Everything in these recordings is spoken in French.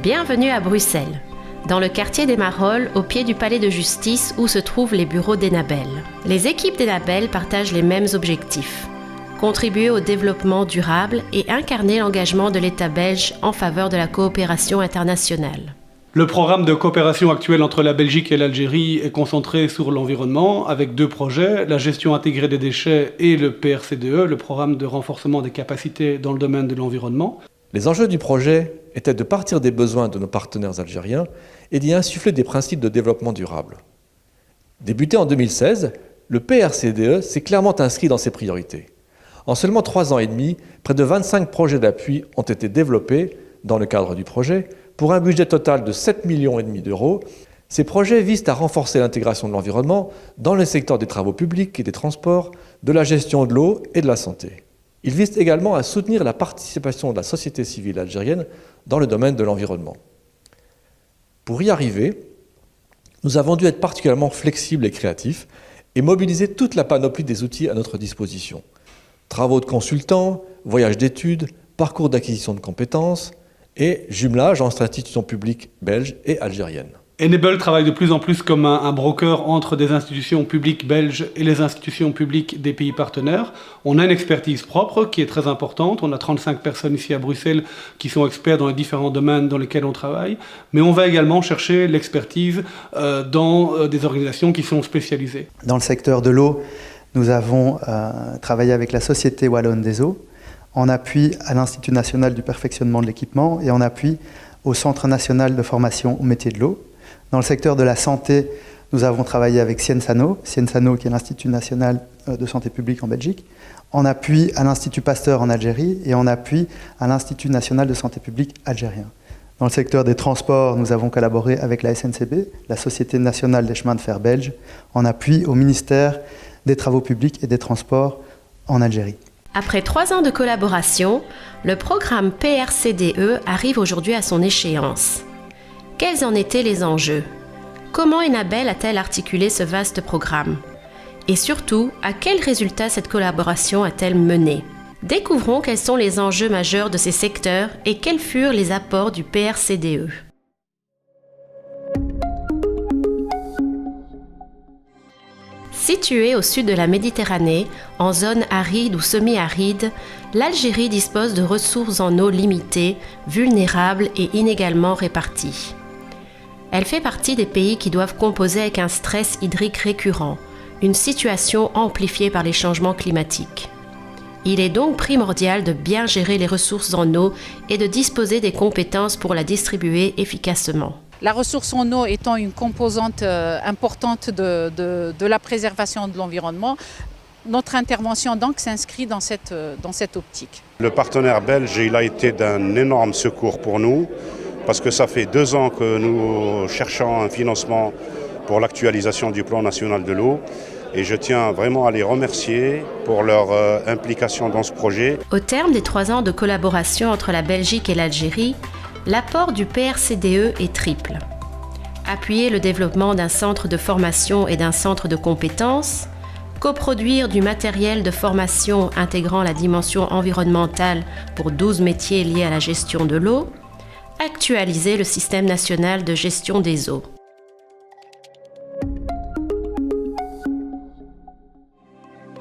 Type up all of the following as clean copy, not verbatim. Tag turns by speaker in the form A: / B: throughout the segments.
A: Bienvenue à Bruxelles, dans le quartier des Marolles, au pied du palais de justice où se trouvent les bureaux d'Enabel. Les équipes d'Enabel partagent les mêmes objectifs: contribuer au développement durable et incarner l'engagement de l'État belge en faveur de la coopération internationale.
B: Le programme de coopération actuel entre la Belgique et l'Algérie est concentré sur l'environnement avec 2 projets, la gestion intégrée des déchets et le PRCDE, le programme de renforcement des capacités dans le domaine de l'environnement.
C: Les enjeux du projet étaient de partir des besoins de nos partenaires algériens et d'y insuffler des principes de développement durable. Débuté en 2016, le PRCDE s'est clairement inscrit dans ses priorités. En seulement 3 ans et demi, près de 25 projets d'appui ont été développés dans le cadre du projet pour un budget total de 7,5 millions d'euros. Ces projets visent à renforcer l'intégration de l'environnement dans le secteur des travaux publics et des transports, de la gestion de l'eau et de la santé. Ils visent également à soutenir la participation de la société civile algérienne dans le domaine de l'environnement. Pour y arriver, nous avons dû être particulièrement flexibles et créatifs et mobiliser toute la panoplie des outils à notre disposition. Travaux de consultants, voyages d'études, parcours d'acquisition de compétences et jumelage entre institutions publiques belges et algériennes.
B: Enabel travaille de plus en plus comme un broker entre des institutions publiques belges et les institutions publiques des pays partenaires. On a une expertise propre qui est très importante. On a 35 personnes ici à Bruxelles qui sont experts dans les différents domaines dans lesquels on travaille. Mais on va également chercher l'expertise dans des organisations qui sont spécialisées.
D: Dans le secteur de l'eau, nous avons travaillé avec la Société Wallonne des eaux, en appui à l'Institut national du perfectionnement de l'équipement et en appui au Centre national de formation au métier de l'eau. Dans le secteur de la santé, nous avons travaillé avec Cienzano qui est l'Institut national de santé publique en Belgique, en appui à l'Institut Pasteur en Algérie et en appui à l'Institut national de santé publique algérien. Dans le secteur des transports, nous avons collaboré avec la SNCB, la Société nationale des chemins de fer belge, en appui au ministère des Travaux publics et des Transports en Algérie.
A: Après 3 ans de collaboration, le programme PRCDE arrive aujourd'hui à son échéance. Quels en étaient les enjeux? Comment Enabel a-t-elle articulé ce vaste programme? Et surtout, à quels résultats cette collaboration a-t-elle mené? Découvrons quels sont les enjeux majeurs de ces secteurs et quels furent les apports du PRCDE. Située au sud de la Méditerranée, en zone aride ou semi-aride, l'Algérie dispose de ressources en eau limitées, vulnérables et inégalement réparties. Elle fait partie des pays qui doivent composer avec un stress hydrique récurrent, une situation amplifiée par les changements climatiques. Il est donc primordial de bien gérer les ressources en eau et de disposer des compétences pour la distribuer efficacement.
E: La ressource en eau étant une composante importante de la préservation de l'environnement, notre intervention donc s'inscrit dans cette optique.
F: Le partenaire belge, il a été d'un énorme secours pour nous parce que ça fait 2 ans que nous cherchons un financement pour l'actualisation du plan national de l'eau et je tiens vraiment à les remercier pour leur implication dans ce projet.
A: Au terme des 3 ans de collaboration entre la Belgique et l'Algérie, l'apport du PRCDE est triple. Appuyer le développement d'un centre de formation et d'un centre de compétences, coproduire du matériel de formation intégrant la dimension environnementale pour 12 métiers liés à la gestion de l'eau, actualiser le système national de gestion des eaux.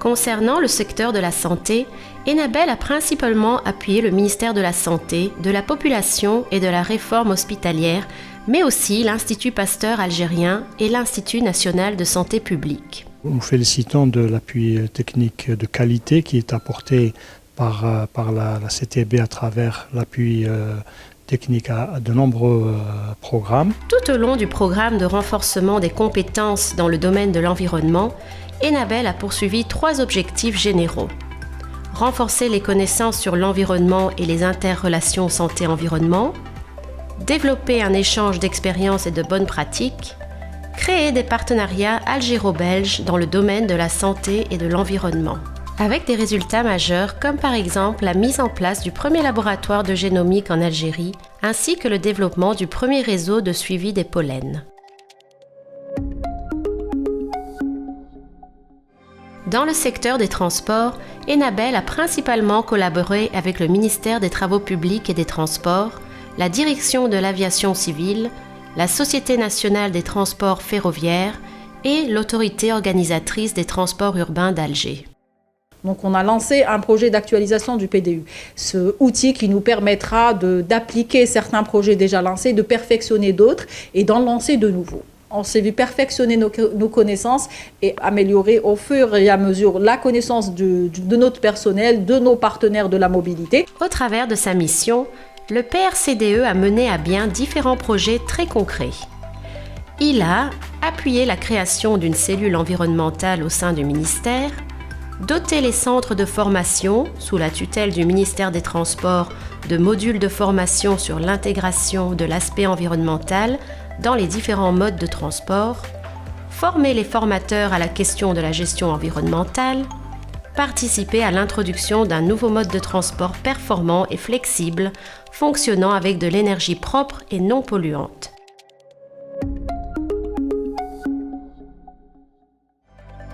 A: Concernant le secteur de la santé, Enabel a principalement appuyé le ministère de la Santé, de la Population et de la Réforme hospitalière, mais aussi l'Institut Pasteur algérien et l'Institut national de santé publique.
G: Nous félicitons de l'appui technique de qualité qui est apporté par la CTB à travers l'appui technique à de nombreux programmes.
A: Tout au long du programme de renforcement des compétences dans le domaine de l'environnement, Enabel a poursuivi 3 objectifs généraux. Renforcer les connaissances sur l'environnement et les interrelations santé-environnement, développer un échange d'expériences et de bonnes pratiques, créer des partenariats algéro-belges dans le domaine de la santé et de l'environnement. Avec des résultats majeurs comme par exemple la mise en place du premier laboratoire de génomique en Algérie, ainsi que le développement du premier réseau de suivi des pollens. Dans le secteur des transports, Enabel a principalement collaboré avec le ministère des Travaux publics et des Transports, la Direction de l'aviation civile, la Société nationale des transports ferroviaires et l'autorité organisatrice des transports urbains d'Alger.
H: Donc on a lancé un projet d'actualisation du PDU. Ce outil qui nous permettra d'appliquer certains projets déjà lancés, de perfectionner d'autres et d'en lancer de nouveaux. On s'est vu perfectionner nos connaissances et améliorer au fur et à mesure la connaissance de notre personnel, de nos partenaires de la mobilité.
A: Au travers de sa mission, le PRCDE a mené à bien différents projets très concrets. Il a appuyé la création d'une cellule environnementale au sein du ministère, doté les centres de formation, sous la tutelle du ministère des Transports, de modules de formation sur l'intégration de l'aspect environnemental dans les différents modes de transport, former les formateurs à la question de la gestion environnementale, participer à l'introduction d'un nouveau mode de transport performant et flexible, fonctionnant avec de l'énergie propre et non polluante.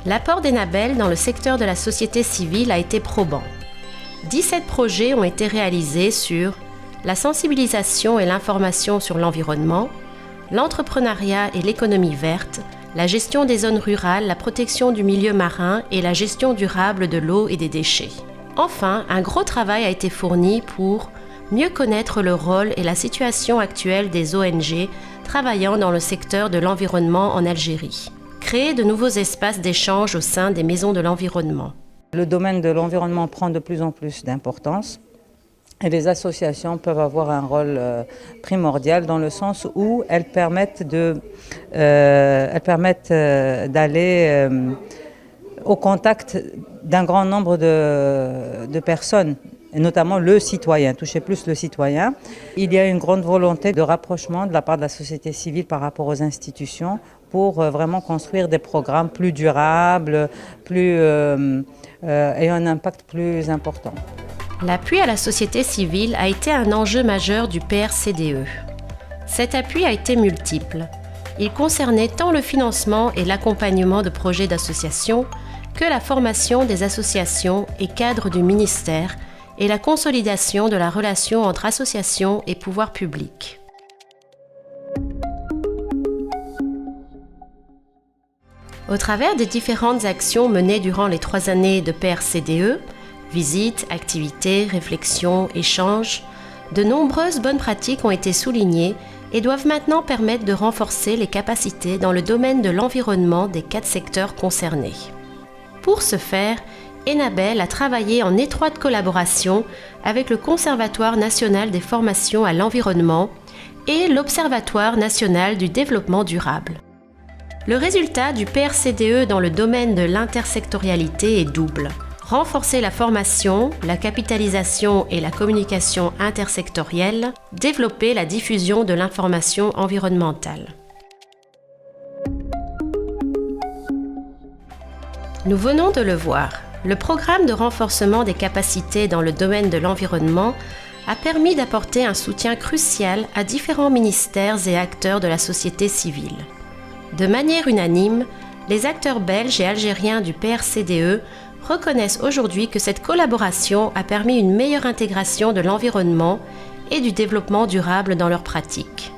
A: L'apport d'Enabel dans le secteur de la société civile a été probant. 17 projets ont été réalisés sur la sensibilisation et l'information sur l'environnement, l'entrepreneuriat et l'économie verte, la gestion des zones rurales, la protection du milieu marin et la gestion durable de l'eau et des déchets. Enfin, un gros travail a été fourni pour mieux connaître le rôle et la situation actuelle des ONG travaillant dans le secteur de l'environnement en Algérie. Créer de nouveaux espaces d'échange au sein des maisons de l'environnement.
I: Le domaine de l'environnement prend de plus en plus d'importance et les associations peuvent avoir un rôle primordial dans le sens où elles permettent d'aller au contact d'un grand nombre de personnes, et notamment le citoyen, toucher plus le citoyen. Il y a une grande volonté de rapprochement de la part de la société civile par rapport aux institutions pour vraiment construire des programmes plus durables, ayant un impact plus important.
A: L'appui à la société civile a été un enjeu majeur du PRCDE. Cet appui a été multiple. Il concernait tant le financement et l'accompagnement de projets d'associations que la formation des associations et cadres du ministère et la consolidation de la relation entre associations et pouvoirs publics. Au travers des différentes actions menées durant les 3 années de PRCDE, visites, activités, réflexions, échanges, de nombreuses bonnes pratiques ont été soulignées et doivent maintenant permettre de renforcer les capacités dans le domaine de l'environnement des 4 secteurs concernés. Pour ce faire, Enabel a travaillé en étroite collaboration avec le Conservatoire national des formations à l'environnement et l'Observatoire national du développement durable. Le résultat du PRCDE dans le domaine de l'intersectorialité est double. Renforcer la formation, la capitalisation et la communication intersectorielle, développer la diffusion de l'information environnementale. Nous venons de le voir, le programme de renforcement des capacités dans le domaine de l'environnement a permis d'apporter un soutien crucial à différents ministères et acteurs de la société civile. De manière unanime, les acteurs belges et algériens du PRCDE reconnaissent aujourd'hui que cette collaboration a permis une meilleure intégration de l'environnement et du développement durable dans leurs pratiques.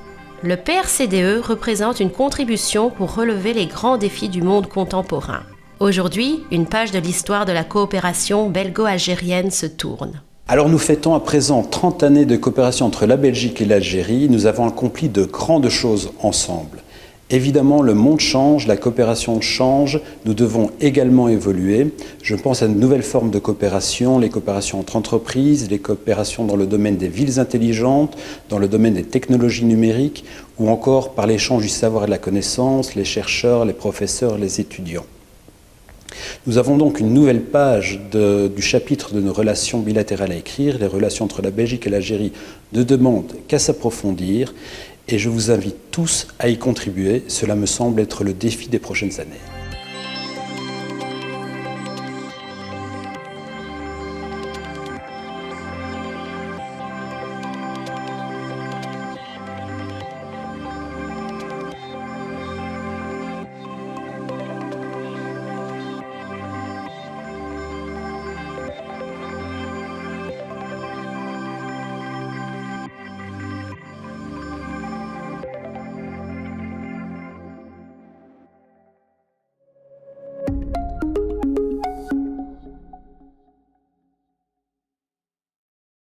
A: Le PRCDE représente une contribution pour relever les grands défis du monde contemporain. Aujourd'hui, une page de l'histoire de la coopération belgo-algérienne se tourne.
J: Alors nous fêtons à présent 30 années de coopération entre la Belgique et l'Algérie. Nous avons accompli de grandes choses ensemble. Évidemment, le monde change, la coopération change, nous devons également évoluer. Je pense à de nouvelles formes de coopération, les coopérations entre entreprises, les coopérations dans le domaine des villes intelligentes, dans le domaine des technologies numériques, ou encore par l'échange du savoir et de la connaissance, les chercheurs, les professeurs, les étudiants. Nous avons donc une nouvelle page du chapitre de nos relations bilatérales à écrire. Les relations entre la Belgique et l'Algérie ne demandent qu'à s'approfondir. Et je vous invite tous à y contribuer, cela me semble être le défi des prochaines années.